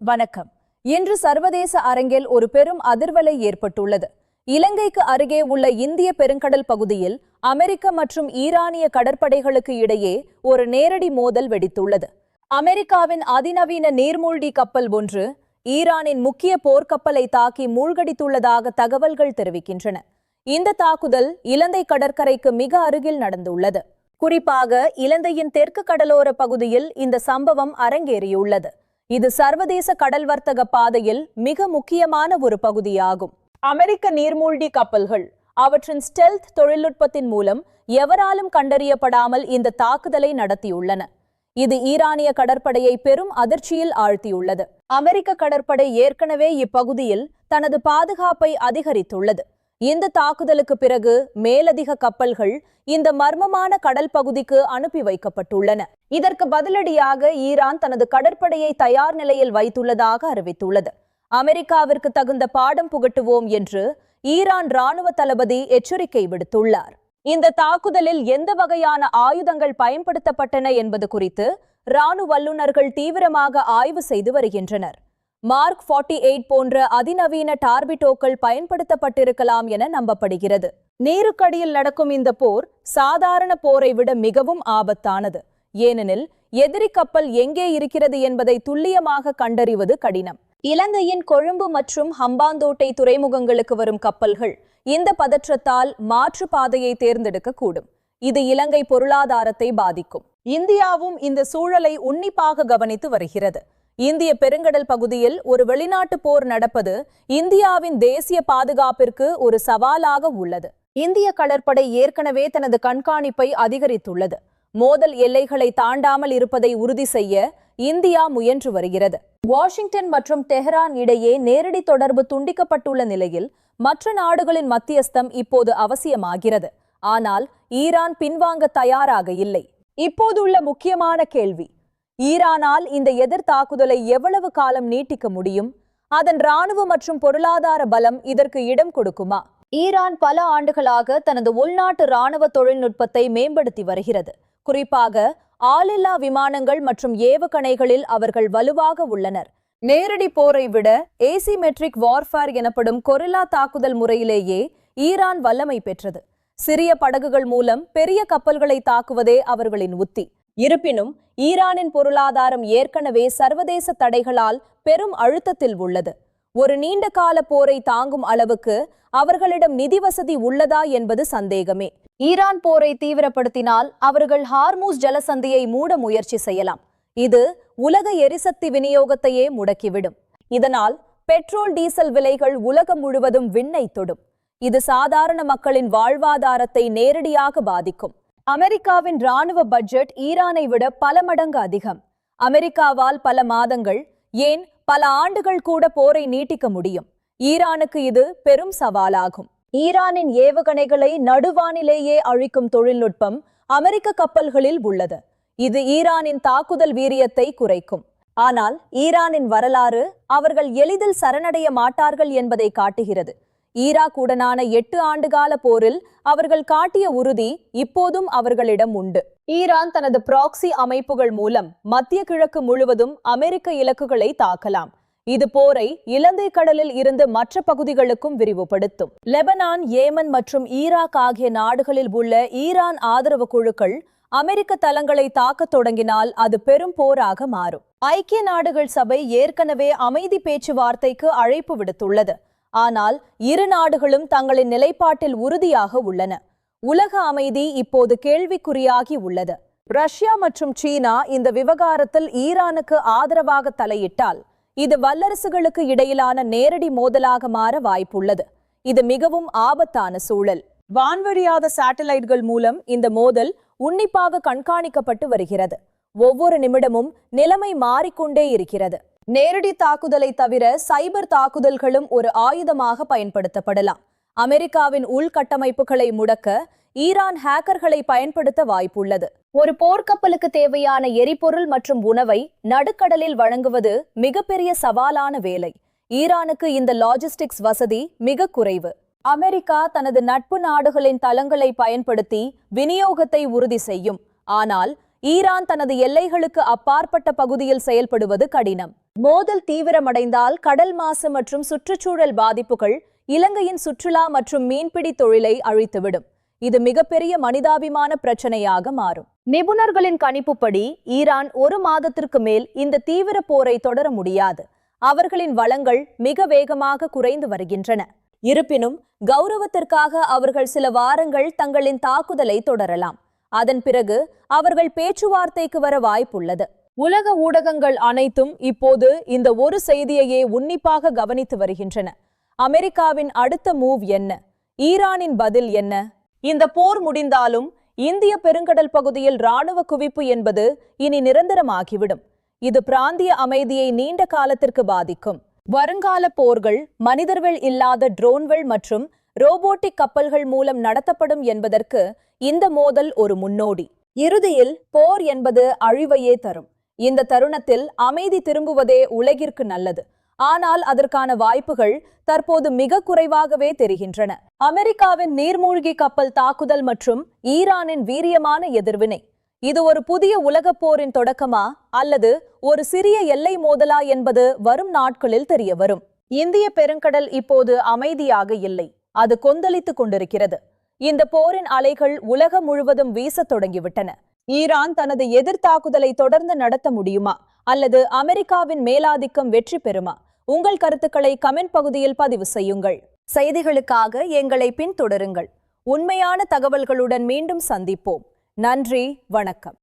வணக்கம். இன்று சர்வதேச அரங்கில் ஒரு பெரும் அதிர்வலை ஏற்பட்டுள்ளது. இலங்கைக்கு அருகே உள்ள இந்திய பெருங்கடல் பகுதியில் அமெரிக்க மற்றும் ஈரானிய கடற்படைகளுக்கு இடையே ஒரு நேரடி மோதல் வெடித்துள்ளது. அமெரிக்காவின் அதிநவீன நீர்மூழ்கி கப்பல் ஒன்று ஈரானின் முக்கிய போர்க்கப்பலை தாக்கி மூழ்கடித்துள்ளதாக தகவல்கள் தெரிவிக்கின்றன. இந்த தாக்குதல் இலங்கை கடற்கரைக்கு மிக அருகில் நடந்துள்ளது. குறிப்பாக இலங்கையின் தெற்கு கடலோர பகுதியில் இந்த சம்பவம் அரங்கேறியுள்ளது. இது சர்வதேச கடல் வர்த்தக பாதையில் மிக முக்கியமான ஒரு பகுதியாகும். அமெரிக்க நீர்மூழ்கி கப்பல்கள் அவற்றின் ஸ்டெல்த் தொழில்நுட்பத்தின் மூலம் எவராலும் கண்டறியப்படாமல் இந்த தாக்குதலை நடத்தியுள்ளன. இது ஈரானிய கடற்படையை பெரும் அதிர்ச்சியில் ஆழ்த்தியுள்ளது. அமெரிக்க கடற்படை ஏற்கனவே இப்பகுதியில் தனது பாதுகாப்பை அதிகரித்துள்ளது. இந்த தாக்குதலுக்கு பிறகு மேலதிக கப்பல்கள் இந்த மர்மமான கடல் பகுதிக்கு அனுப்பி வைக்கப்பட்டுள்ளன. இதற்கு பதிலடியாக ஈரான் தனது கடற்படையை தயார் நிலையில் வைத்துள்ளதாக அறிவித்துள்ளது. அமெரிக்காவிற்கு தகுந்த பாடம் புகட்டுவோம் என்று ஈரான் ராணுவ தளபதி எச்சரிக்கை விடுத்துள்ளார். இந்த தாக்குதலில் எந்த வகையான ஆயுதங்கள் பயன்படுத்தப்பட்டன என்பது குறித்து ராணுவ வல்லுநர்கள் தீவிரமாக ஆய்வு செய்து வருகின்றனர். மார்க் 48 போன்ற அதிநவீன டார்பிடோக்கள் பயன்படுத்தப்பட்டிருக்கலாம் என நம்பப்படுகிறது. நீருக்கடியில் நடக்கும் இந்த போர் சாதாரண போரை விட மிகவும் ஆபத்தானது. ஏனெனில் எதிரி கப்பல் எங்கே இருக்கிறது என்பதை துல்லியமாக கண்டறிவது கடினம். இலங்கையின் கொழும்பு மற்றும் ஹம்பாந்தோட்டை துறைமுகங்களுக்கு வரும் கப்பல்கள் இந்த பதற்றத்தால் மாற்று பாதையை தேர்ந்தெடுக்கக்கூடும். இது இலங்கை பொருளாதாரத்தை பாதிக்கும். இந்தியாவும் இந்த சூழலை உன்னிப்பாக கவனித்து வருகிறது. இந்திய பெருங்கடல் பகுதியில் ஒரு வெளிநாட்டு போர் நடப்பது இந்தியாவின் தேசிய பாதுகாப்பிற்கு ஒரு சவாலாக உள்ளது. இந்திய கடற்படை ஏற்கனவே தனது கண்காணிப்பை அதிகரித்துள்ளது. மோதல் எல்லைகளை தாண்டாமல் இருப்பதை உறுதி செய்ய இந்தியா முயன்று வருகிறது. வாஷிங்டன் மற்றும் தெஹ்ரான் இடையே நேரடி தொடர்பு துண்டிக்கப்பட்டுள்ள நிலையில் மற்ற நாடுகளின் மத்தியஸ்தம் இப்போது அவசியமாகிறது. ஆனால் ஈரான் பின்வாங்க தயாராக இல்லை. இப்போதுள்ள முக்கியமான கேள்வி, ஈரானால் இந்த எதிர் தாக்குதலை எவ்வளவு காலம் நீட்டிக்க முடியும்? அதன் ராணுவ மற்றும் பொருளாதார பலம் இதற்கு இடம் கொடுக்குமா? ஈரான் பல ஆண்டுகளாக தனது உள்நாட்டு ராணுவ தொழில்நுட்பத்தை மேம்படுத்தி வருகிறது. குறிப்பாக ஆளில்லா விமானங்கள் மற்றும் ஏவுகணைகளில் அவர்கள் வலுவாக உள்ளனர். நேரடி போரை விட ஏசிமெட்ரிக் வார்ஃபேர் எனப்படும் கொரில்லா தாக்குதல் முறையிலேயே ஈரான் வல்லமை பெற்றது. சிறிய படகுகள் மூலம் பெரிய கப்பல்களை தாக்குவதே அவர்களின் உத்தி. இருப்பினும் ஈரானின் பொருளாதாரம் ஏற்கனவே சர்வதேச தடைகளால் பெரும் அழுத்தத்தில் உள்ளது. ஒரு நீண்ட கால போரை தாங்கும் அளவுக்கு அவர்களிடம் நிதி வசதி உள்ளதா என்பது சந்தேகமே. ஈரான் போரை தீவிரப்படுத்தினால் அவர்கள் ஹார்மூஸ் ஜலசந்தியை மூட முயற்சி செய்யலாம். இது உலக எரிசக்தி விநியோகத்தையே முடக்கிவிடும். இதனால் பெட்ரோல் டீசல் விலைகள் உலகம் முழுவதும் விண்ணை தொடும். இது சாதாரண மக்களின் வாழ்வாதாரத்தை நேரடியாக பாதிக்கும். அமெரிக்காவின் ராணுவ பட்ஜெட் ஈரானை விட பல மடங்கு அதிகம். அமெரிக்காவால் பல மாதங்கள், ஏன் பல ஆண்டுகள் கூட போரை நீட்டிக்க முடியும். ஈரானுக்கு இது பெரும் சவாலாகும். ஈரானின் ஏவுகணைகளை நடுவானிலேயே அழிக்கும் தொழில்நுட்பம் அமெரிக்க கப்பல்களில் உள்ளது. இது ஈரானின் தாக்குதல் வீரியத்தை குறைக்கும். ஆனால் ஈரானின் வரலாறு அவர்கள் எளிதில் சரணடைய மாட்டார்கள் என்பதை காட்டுகிறது. ஈராக்குடனான 8 ஆண்டுகால போரில் அவர்கள் காட்டிய உறுதி இப்போதும் அவர்களிடம் உண்டு. ஈரான் தனது ப்ராக்சி அமைப்புகள் மூலம் மத்திய கிழக்கு முழுவதும் அமெரிக்க இலக்குகளை தாக்கலாம். இது போரை இலங்கை கடலில் இருந்து மற்ற பகுதிகளுக்கும் விரிவுபடுத்தும். லெபனான், ஏமன் மற்றும் ஈராக் ஆகிய நாடுகளில் உள்ள ஈரான் ஆதரவு குழுக்கள் அமெரிக்க தளங்களை தாக்க தொடங்கினால் அது பெரும் போராக மாறும். ஐக்கிய நாடுகள் சபை ஏற்கனவே அமைதி பேச்சுவார்த்தைக்கு அழைப்பு விடுத்துள்ளது. ஆனால் இரு நாடுகளும் தங்களின் நிலைப்பாட்டில் உறுதியாக உள்ளன. உலக அமைதி இப்போது கேள்விக்குறியாகி உள்ளது. ரஷ்யா மற்றும் சீனா இந்த விவகாரத்தில் ஈரானுக்கு ஆதரவாக தலையிட்டால் இது வல்லரசுகளுக்கு இடையிலான நேரடி மோதலாக மாற வாய்ப்புள்ளது. இது மிகவும் ஆபத்தான சூழல். வான்வழியாத சேட்டலைட்கள் மூலம் இந்த மோதல் உன்னிப்பாக கண்காணிக்கப்பட்டு வருகிறது. ஒவ்வொரு நிமிடமும் நிலைமை மாறிக்கொண்டே இருக்கிறது. நேரடி தாக்குதலை தவிர சைபர் தாக்குதல்களும் ஒரு ஆயுதமாக பயன்படுத்தப்படலாம். அமெரிக்காவின் உள்கட்டமைப்புகளை முடக்க ஈரான் ஹேக்கர்களை பயன்படுத்த வாய்ப்புள்ளது. ஒரு போர்க்கப்பலுக்கு தேவையான எரிபொருள் மற்றும் உணவை நடுக்கடலில் வழங்குவது மிகப்பெரிய சவாலான வேலை. ஈரானுக்கு இந்த லாஜிஸ்டிக்ஸ் வசதி மிக குறைவு. அமெரிக்கா தனது நட்பு நாடுகளின் தளங்களை பயன்படுத்தி விநியோகத்தை உறுதி செய்யும். ஆனால் ஈரான் தனது எல்லைகளுக்கு அப்பாற்பட்ட பகுதியில் செயல்படுவது கடினம். மோதல் தீவிரமடைந்தால் கடல் மாசு மற்றும் சுற்றுச்சூழல் பாதிப்புகள் இலங்கையின் சுற்றுலா மற்றும் மீன்பிடி தொழிலை அழித்துவிடும். இது மிகப்பெரிய மனிதாபிமான பிரச்சனையாக மாறும். நிபுணர்களின் கணிப்புப்படி ஈரான் 1 மாதத்திற்கு மேல் இந்த தீவிர போரை தொடர முடியாது. அவர்களின் வளங்கள் மிக வேகமாக குறைந்து வருகின்றன. இருப்பினும் கௌரவத்திற்காக அவர்கள் சில வாரங்கள் தங்களின் தாக்குதலை தொடரலாம். அதன் பிறகு அவர்கள் பேச்சுவார்த்தைக்கு வர வாய்ப்புள்ளது. உலக ஊடகங்கள் அனைத்தும் இப்போது இந்த ஒரு செய்தியையே உன்னிப்பாக கவனித்து வருகின்றன. அமெரிக்காவின் அடுத்த மூவ் என்ன? ஈரானின் பதில் என்ன? இந்த போர் முடிந்தாலும் இந்திய பெருங்கடல் பகுதியில் ராணுவ குவிப்பு என்பது இனி நிரந்தரமாகிவிடும். இது பிராந்திய அமைதியை நீண்ட காலத்திற்கு பாதிக்கும். வருங்கால போர்கள் மனிதர்கள் இல்லாத ட்ரோன்கள் மற்றும் ரோபோட்டிக் கப்பல்கள் மூலம் நடத்தப்படும் என்பதற்கு இந்த மோதல் ஒரு முன்னோடி. இறுதியில் போர் என்பது அழிவையே தரும். இந்த தருணத்தில் அமைதி திரும்புவதே உலகிற்கு நல்லது. ஆனால் அதற்கான வாய்ப்புகள் தற்போது மிக குறைவாகவே தெரிகின்றன. அமெரிக்காவின் நீர்மூழ்கி கப்பல் தாக்குதல் மற்றும் ஈரானின் வீரியமான எதிர்வினை, இது ஒரு புதிய உலகப் போரின் தொடக்கமா அல்லது ஒரு சிறிய எல்லை மோதலா என்பது வரும் நாட்களில் தெரிய வரும். இந்திய பெருங்கடல் இப்போது அமைதியாக இல்லை, அது கொந்தளித்துக் கொண்டிருக்கிறது. இந்த போரின் அலைகள் உலகம் முழுவதும் வீசத் தொடங்கிவிட்டன. ஈரான் தனது எதிர்த்தாக்குதலை தொடர்ந்து நடத்த முடியுமா அல்லது அமெரிக்காவின் மேலாதிக்கம் வெற்றி பெறுமா? உங்கள் கருத்துக்களை கமெண்ட் பகுதியில் பதிவு செய்யுங்கள். செய்திகளுக்காக எங்களை பின்தொடருங்கள். உண்மையான தகவல்களுடன் மீண்டும் சந்திப்போம். நன்றி, வணக்கம்.